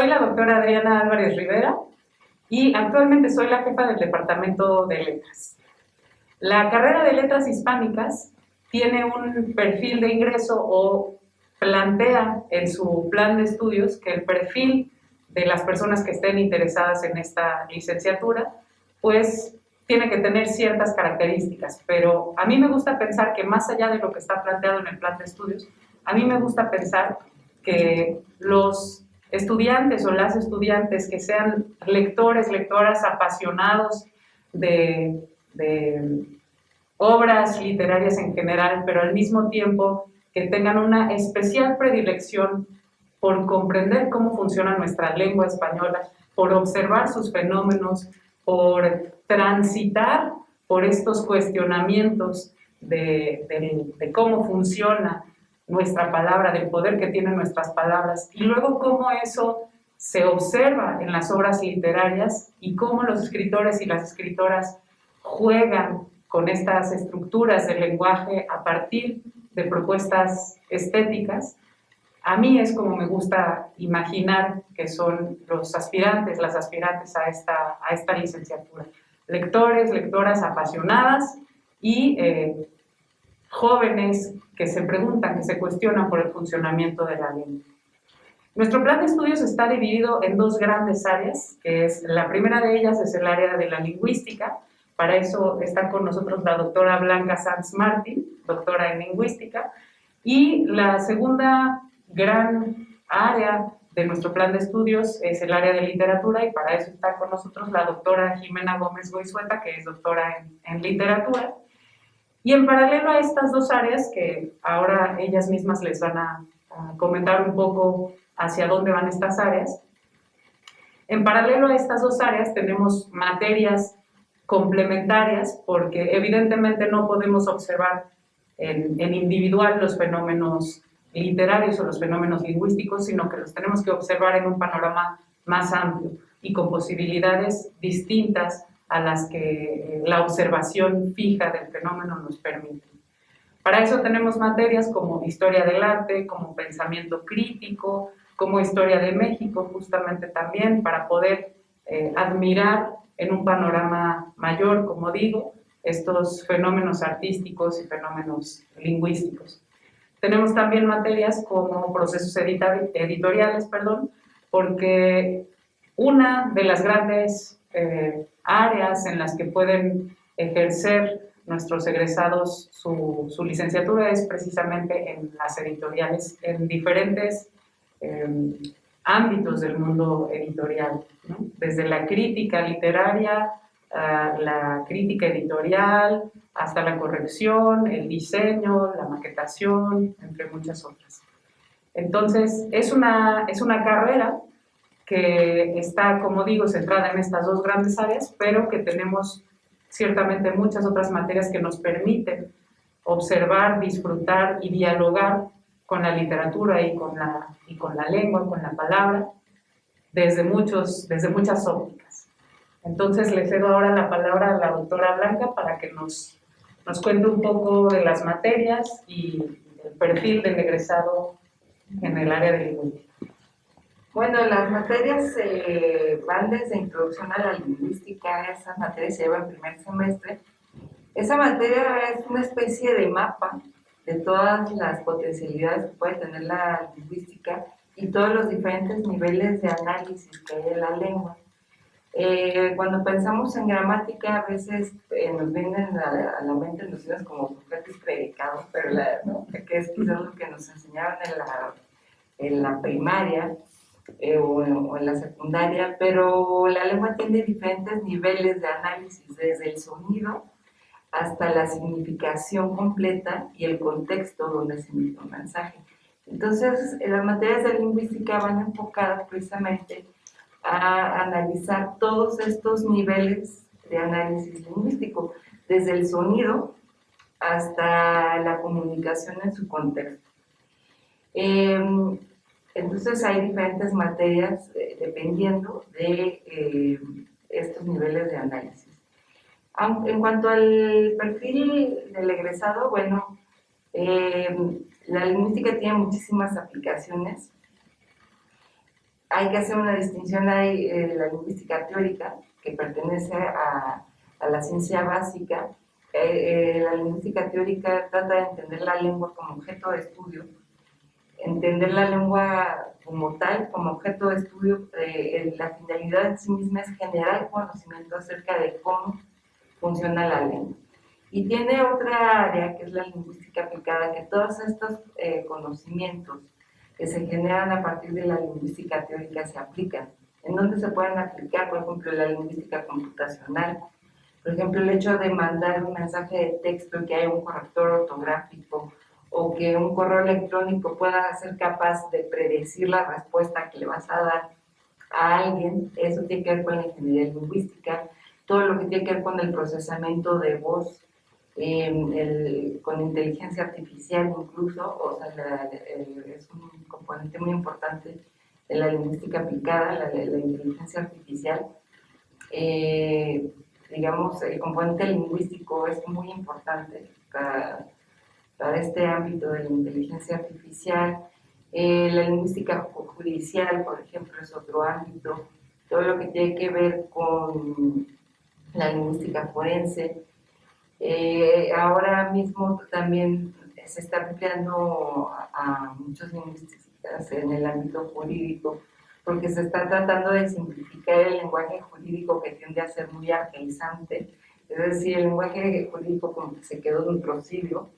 Soy la doctora Adriana Álvarez Rivera y actualmente soy la jefa del Departamento de Letras. La carrera de Letras Hispánicas tiene un perfil de ingreso o plantea en su plan de estudios que el perfil de las personas que estén interesadas en esta licenciatura, pues tiene que tener ciertas características, pero a mí me gusta pensar que más allá de lo que está planteado en el plan de estudios, a mí me gusta pensar que los estudiantes o las estudiantes que sean lectores, lectoras apasionados de obras literarias en general, pero al mismo tiempo que tengan una especial predilección por comprender cómo funciona nuestra lengua española, por observar sus fenómenos, por transitar por estos cuestionamientos de cómo funciona nuestra palabra, del poder que tienen nuestras palabras, y luego cómo eso se observa en las obras literarias y cómo los escritores y las escritoras juegan con estas estructuras del lenguaje a partir de propuestas estéticas. A mí es como me gusta imaginar que son los aspirantes, las aspirantes a esta licenciatura. Lectores, lectoras apasionadas y jóvenes que se preguntan, que se cuestionan por el funcionamiento de la lengua. Nuestro plan de estudios está dividido en dos grandes áreas, que es la primera de ellas es el área de la lingüística. Para eso está con nosotros la doctora Blanca Sanz Martín, doctora en lingüística, y la segunda gran área de nuestro plan de estudios es el área de literatura, y para eso está con nosotros la doctora Jimena Gómez Goizueta, que es doctora en literatura. Y en paralelo a estas dos áreas, que ahora ellas mismas les van a comentar un poco hacia dónde van estas áreas, en paralelo a estas dos áreas tenemos materias complementarias, porque evidentemente no podemos observar en individual los fenómenos literarios o los fenómenos lingüísticos, sino que los tenemos que observar en un panorama más amplio y con posibilidades distintas a las que la observación fija del fenómeno nos permite. Para eso tenemos materias como historia del arte, como pensamiento crítico, como historia de México, justamente también para poder admirar en un panorama mayor, como digo, estos fenómenos artísticos y fenómenos lingüísticos. Tenemos también materias como procesos editoriales, porque una de las grandes áreas en las que pueden ejercer nuestros egresados su licenciatura es precisamente en las editoriales, en diferentes ámbitos del mundo editorial, ¿no? Desde la crítica literaria, la crítica editorial, hasta la corrección, el diseño, la maquetación, entre muchas otras. Entonces, es una carrera que está, como digo, centrada en estas dos grandes áreas, pero que tenemos ciertamente muchas otras materias que nos permiten observar, disfrutar y dialogar con la literatura y con la lengua, con la palabra, desde muchas ópticas. Entonces le cedo ahora la palabra a la doctora Blanca para que nos cuente un poco de las materias y el perfil del egresado en el área de lingüística. Bueno, las materias van desde introducción a la lingüística. Esas materias se llevan en primer semestre. Esa materia es una especie de mapa de todas las potencialidades que puede tener la lingüística y todos los diferentes niveles de análisis que hay de la lengua. Cuando pensamos en gramática, a veces nos vienen a la mente nociones como Sócrates predicado, pero ¿no? Que es quizás lo que nos enseñaron en la primaria o en la secundaria, pero la lengua tiene diferentes niveles de análisis, desde el sonido hasta la significación completa y el contexto donde se emite un mensaje. Entonces, las materias de lingüística van enfocadas precisamente a analizar todos estos niveles de análisis lingüístico, desde el sonido hasta la comunicación en su contexto. Entonces hay diferentes materias dependiendo de estos niveles de análisis. En cuanto al perfil del egresado, bueno, la lingüística tiene muchísimas aplicaciones. hay que hacer una distinción ahí, la lingüística teórica, que pertenece a la ciencia básica. La lingüística teórica trata de entender la lengua como objeto de estudio, entender la lengua como tal, como objeto de estudio. La finalidad en sí misma es generar conocimiento acerca de cómo funciona la lengua. Y tiene otra área que es la lingüística aplicada, que todos estos conocimientos que se generan a partir de la lingüística teórica se aplican. ¿En dónde se pueden aplicar? Por ejemplo, la lingüística computacional. Por ejemplo, el hecho de mandar un mensaje de texto y que haya un corrector ortográfico, o que un correo electrónico pueda ser capaz de predecir la respuesta que le vas a dar a alguien, eso tiene que ver con la ingeniería lingüística. Todo lo que tiene que ver con el procesamiento de voz, con inteligencia artificial incluso, o sea, es un componente muy importante de la lingüística aplicada, la inteligencia artificial. Digamos, el componente lingüístico es muy importante para este ámbito de la inteligencia artificial. La lingüística judicial, por ejemplo, es otro ámbito. Todo lo que tiene que ver con la lingüística forense. Ahora mismo también se está empleando a muchos lingüistas en el ámbito jurídico, porque se está tratando de simplificar el lenguaje jurídico, que tiende a ser muy arcaizante. Es decir, el lenguaje jurídico como que se quedó en un prosilio.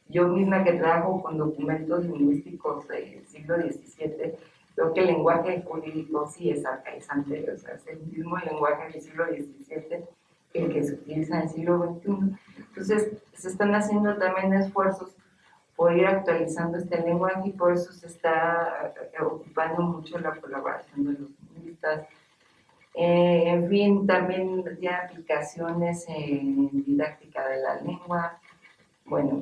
Yo misma, que trabajo con documentos lingüísticos del siglo XVII, veo que el lenguaje jurídico sí es arcaizante, o sea, es el mismo lenguaje del siglo XVII el que se utiliza en el siglo XXI. Entonces, se están haciendo también esfuerzos por ir actualizando este lenguaje, y por eso se está ocupando mucho la colaboración de los lingüistas. En fin, también tiene aplicaciones en didáctica de la lengua. Bueno,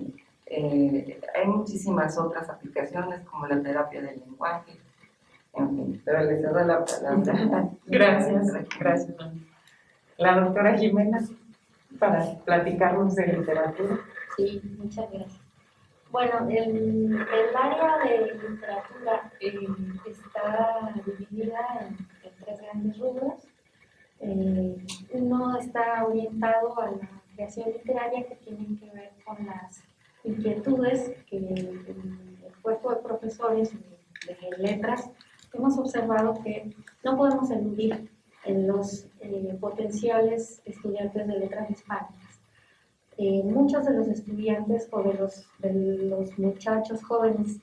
hay muchísimas otras aplicaciones, como la terapia del lenguaje. En fin, pero les doy la palabra. Gracias, gracias. La doctora Jimena, para platicarnos de literatura. Sí, muchas gracias. Bueno, el área de literatura está dividida en tres grandes rubros. Uno está orientado a la creación literaria, que tiene que ver con las inquietudes que el cuerpo de profesores de letras hemos observado que no podemos eludir en los potenciales estudiantes de letras hispánicas. Muchos de los estudiantes o de los muchachos jóvenes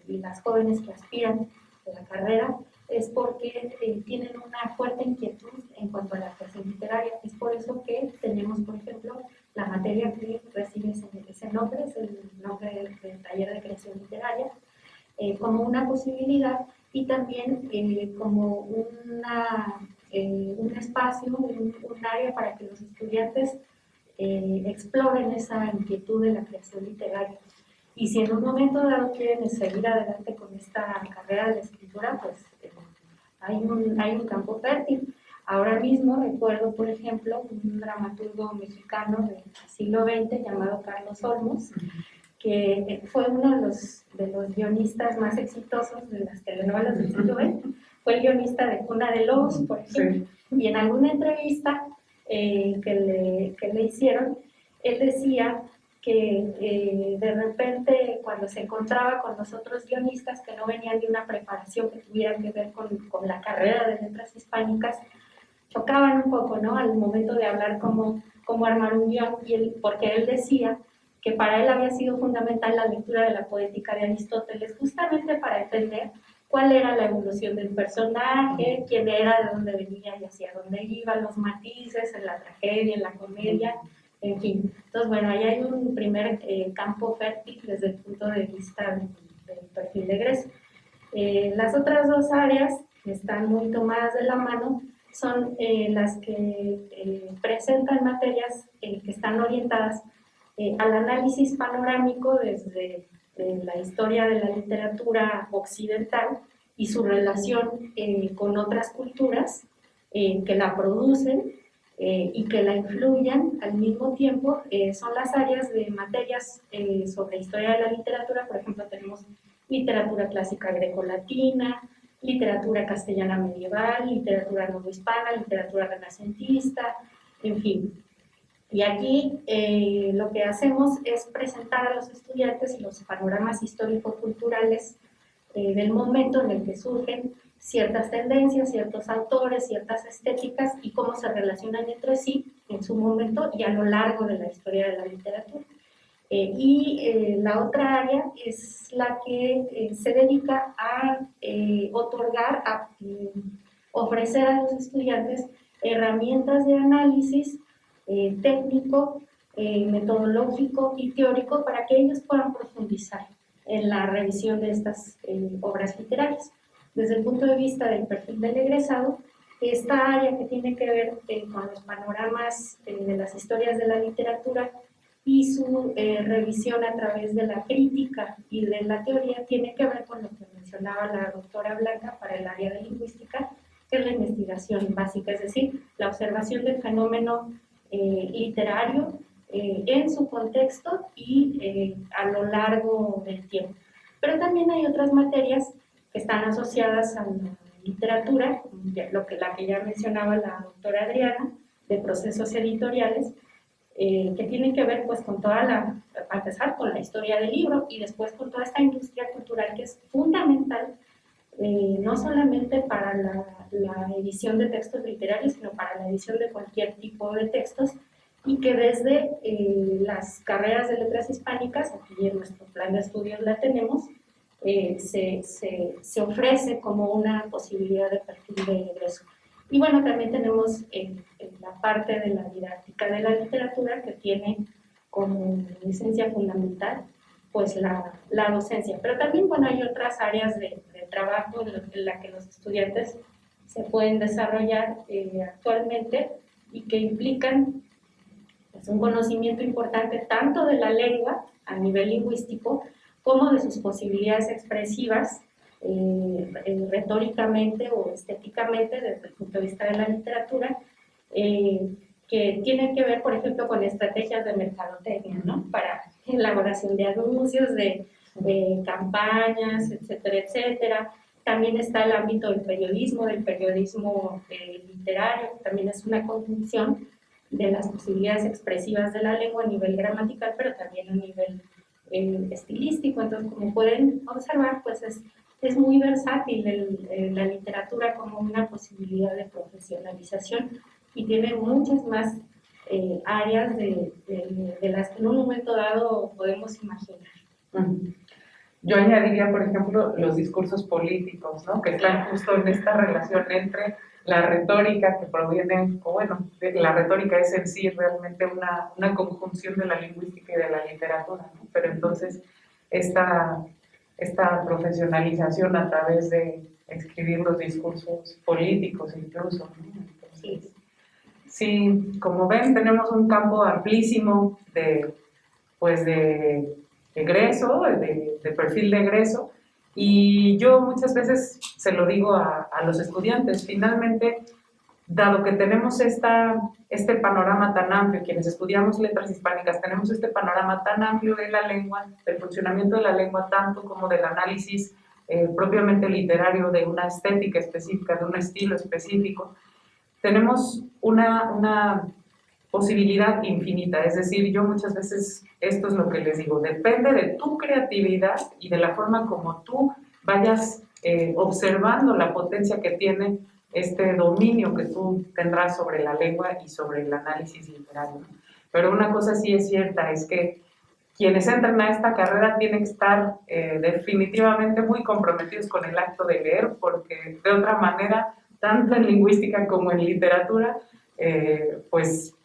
y las jóvenes que aspiran a la carrera es porque tienen una fuerte inquietud en cuanto a la creación literaria. Es por eso que tenemos, por ejemplo, la materia que recibe ese nombre, es el nombre del taller de creación literaria, como una posibilidad, y también como un espacio, un área para que los estudiantes exploren esa inquietud de la creación literaria. Y si en un momento dado quieren seguir adelante con esta carrera de escritura, pues hay un campo fértil. Ahora mismo recuerdo, por ejemplo, un dramaturgo mexicano del siglo XX llamado Carlos Olmos, que fue uno de los guionistas más exitosos de las telenovelas del siglo XX. Fue el guionista de Cuna de Lobos, por ejemplo. Sí. Y en alguna entrevista que le hicieron, él decía que de repente, cuando se encontraba con los otros guionistas que no venían de una preparación que tuviera que ver con la carrera de letras hispánicas, chocaban un poco, ¿no?, al momento de hablar cómo armar un guión, porque él decía que para él había sido fundamental la lectura de la poética de Aristóteles, justamente para entender cuál era la evolución del personaje, quién era, de dónde venía y hacia dónde iba, los matices en la tragedia, en la comedia, en fin. Entonces, bueno, ahí hay un primer campo fértil desde el punto de vista del perfil de egreso. Las otras dos áreas que están muy tomadas de la mano son las que presentan materias que están orientadas al análisis panorámico desde la historia de la literatura occidental y su relación con otras culturas que la producen y que la influyan al mismo tiempo. Son las áreas de materias sobre historia de la literatura. Por ejemplo, tenemos literatura clásica grecolatina, literatura castellana medieval, literatura novohispana, literatura renacentista, en fin. Y aquí lo que hacemos es presentar a los estudiantes los panoramas histórico-culturales del momento en el que surgen ciertas tendencias, ciertos autores, ciertas estéticas y cómo se relacionan entre sí en su momento y a lo largo de la historia de la literatura. La otra área es la que se dedica a otorgar, a ofrecer a los estudiantes herramientas de análisis técnico, metodológico y teórico para que ellos puedan profundizar en la revisión de estas obras literarias. Desde el punto de vista del perfil del egresado, esta área que tiene que ver con los panoramas de las historias de la literatura y su revisión a través de la crítica y de la teoría tiene que ver con lo que mencionaba la doctora Blanca para el área de lingüística, que es la investigación básica, es decir, la observación del fenómeno literario en su contexto y a lo largo del tiempo. Pero también hay otras materias que están asociadas a la literatura, la que ya mencionaba la doctora Adriana, de procesos editoriales, que tienen que ver pues con a empezar con la historia del libro y después con toda esta industria cultural que es fundamental no solamente para la edición de textos literarios, sino para la edición de cualquier tipo de textos, y que desde las carreras de letras hispánicas, aquí en nuestro plan de estudios la tenemos, se ofrece como una posibilidad de perfil de egreso. Y bueno, también tenemos la parte de la didáctica de la literatura que tiene como licencia fundamental pues la docencia. Pero también, bueno, hay otras áreas de trabajo en la que los estudiantes se pueden desarrollar actualmente y que implican pues, un conocimiento importante tanto de la lengua a nivel lingüístico como de sus posibilidades expresivas retóricamente o estéticamente desde el punto de vista de la literatura, que tienen que ver, por ejemplo, con estrategias de mercadotecnia, ¿no? Para elaboración de anuncios, de campañas, etcétera, etcétera. También está el ámbito del periodismo literario, que también es una conjunción de las posibilidades expresivas de la lengua a nivel gramatical, pero también a nivel estilístico. Entonces, como pueden observar, pues es muy versátil la literatura como una posibilidad de profesionalización y tiene muchas más áreas de las que en un momento dado podemos imaginar. Yo añadiría, por ejemplo, los discursos políticos, ¿no? Que están justo en esta relación entre la retórica que proviene, o bueno, la retórica es en sí realmente una conjunción de la lingüística y de la literatura, ¿no? Pero entonces esta profesionalización a través de escribir los discursos políticos incluso, ¿no? Entonces, sí, como ven, tenemos un campo amplísimo de egreso, de perfil de egreso, y yo muchas veces se lo digo a los estudiantes, finalmente, dado que tenemos este panorama tan amplio, quienes estudiamos letras hispánicas, tenemos este panorama tan amplio de la lengua, del funcionamiento de la lengua, tanto como del análisis propiamente literario, de una estética específica, de un estilo específico, tenemos una posibilidad infinita. Es decir, yo muchas veces, esto es lo que les digo, depende de tu creatividad y de la forma como tú vayas observando la potencia que tiene este dominio que tú tendrás sobre la lengua y sobre el análisis literario. Pero una cosa sí es cierta, es que quienes entran a esta carrera tienen que estar definitivamente muy comprometidos con el acto de leer, porque de otra manera, tanto en lingüística como en literatura, pues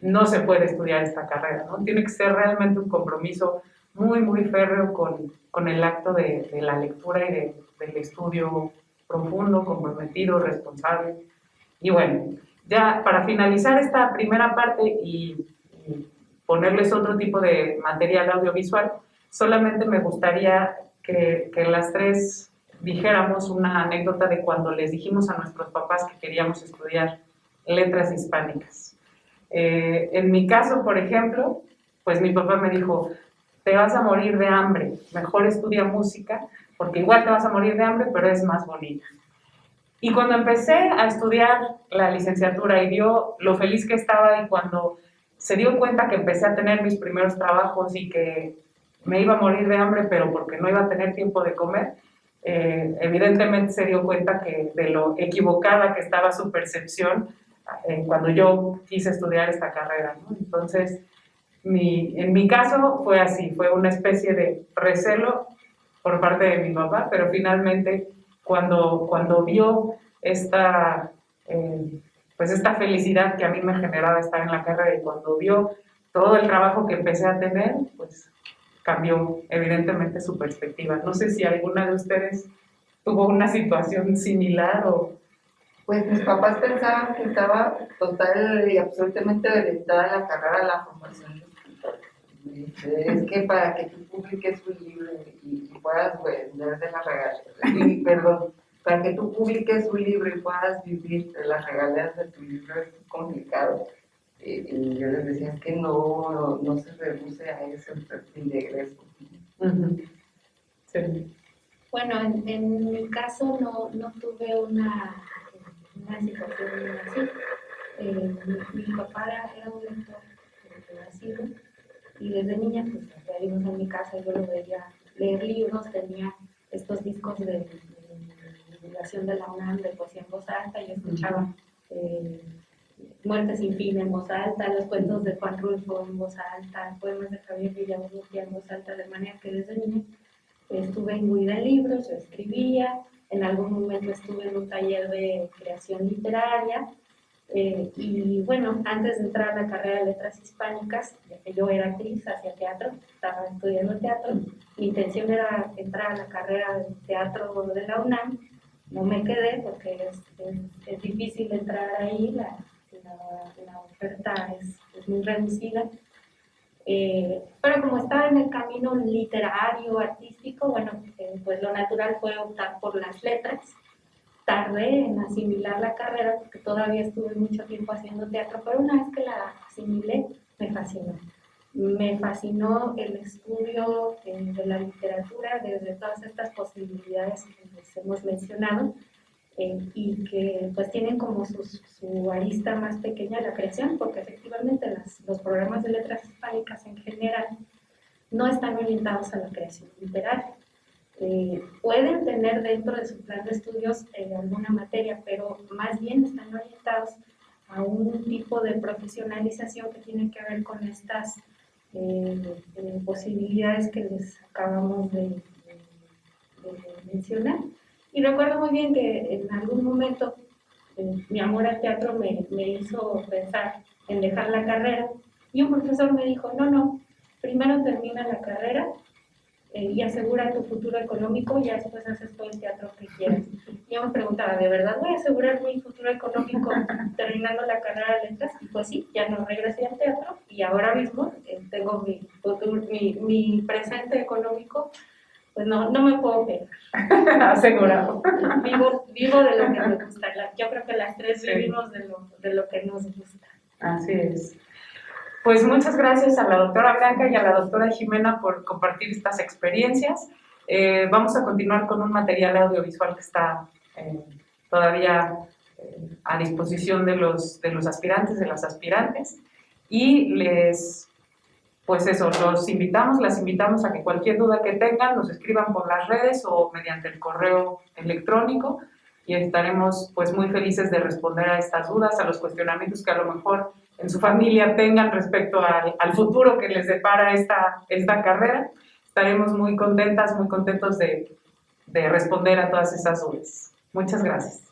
no se puede estudiar esta carrera, ¿no? Tiene que ser realmente un compromiso muy, muy férreo con el acto de la lectura y del estudio profundo, comprometido, responsable. Y bueno, ya para finalizar esta primera parte y ponerles otro tipo de material audiovisual, solamente me gustaría que las tres dijéramos una anécdota de cuando les dijimos a nuestros papás que queríamos estudiar letras hispánicas. En mi caso, por ejemplo, pues mi papá me dijo, te vas a morir de hambre, mejor estudia música, porque igual te vas a morir de hambre, pero es más bonita. Y cuando empecé a estudiar la licenciatura y vio lo feliz que estaba y cuando se dio cuenta que empecé a tener mis primeros trabajos y que me iba a morir de hambre, pero porque no iba a tener tiempo de comer, evidentemente se dio cuenta que de lo equivocada que estaba su percepción cuando yo quise estudiar esta carrera, ¿no? Entonces, en mi caso fue así, fue una especie de recelo por parte de mi papá, pero finalmente cuando vio esta, pues esta felicidad que a mí me generaba estar en la carrera y cuando vio todo el trabajo que empecé a tener, pues cambió evidentemente su perspectiva. No sé si alguna de ustedes tuvo una situación similar o... Pues mis papás pensaban que estaba total y absolutamente orientada a la carrera de la formación de escritor. Es que para que tú publiques un libro y puedas vender de las regalías, perdón, para que tú publiques un libro y puedas vivir de las regalías de tu libro es complicado. Y yo les decía, es que no se reduce a ese perfil de egreso. Sí. Bueno, en mi caso no tuve una situación así. Mi papá era un lector nacido y desde niña pues vimos en mi casa, yo lo veía leer libros, tenía estos discos de divulgación de la UNAM de poesía en voz alta, yo escuchaba Muerte sin fin en voz alta, los cuentos de Juan Rulfo en voz alta, poemas de Javier Villaurrutia en voz alta, de manera que desde niña estuve imbuida en libros, yo escribía, en algún momento estuve en un taller de creación literaria y bueno, antes de entrar a la carrera de letras hispánicas, ya que yo era actriz, hacía teatro, estaba estudiando teatro, mi intención era entrar a la carrera de teatro de la UNAM, no me quedé porque es difícil entrar ahí, la oferta es muy reducida. Pero como estaba en el camino literario, artístico, bueno, pues lo natural fue optar por las letras. Tardé en asimilar la carrera porque todavía estuve mucho tiempo haciendo teatro, pero una vez que la asimilé, me fascinó. Me fascinó el estudio de la literatura desde todas estas posibilidades que les hemos mencionado y que pues tienen como su arista más pequeña la creación, porque efectivamente los programas de letras hispánicas en general no están orientados a la creación literaria. Pueden tener dentro de su plan de estudios alguna materia, pero más bien están orientados a un tipo de profesionalización que tiene que ver con estas posibilidades que les acabamos de mencionar. Y recuerdo muy bien que en algún momento mi amor al teatro me hizo pensar en dejar la carrera y un profesor me dijo, no, primero termina la carrera y asegura tu futuro económico y ya después haces todo el teatro que quieras. Y yo me preguntaba, ¿de verdad voy a asegurar mi futuro económico terminando la carrera de letras? Y pues sí, ya no regresé al teatro y ahora mismo tengo mi presente económico, pues no me puedo pegar. Asegurado. Vivo de lo que me gusta. Yo creo que las tres vivimos de lo que nos gusta. Así es. Pues muchas gracias a la doctora Blanca y a la doctora Jimena por compartir estas experiencias. Vamos a continuar con un material audiovisual que está todavía a disposición de los aspirantes, de las aspirantes, y pues eso, las invitamos a que cualquier duda que tengan nos escriban por las redes o mediante el correo electrónico y estaremos pues muy felices de responder a estas dudas, a los cuestionamientos que a lo mejor en su familia tengan respecto al futuro que les depara esta carrera. Estaremos muy contentos de responder a todas esas dudas. Muchas gracias.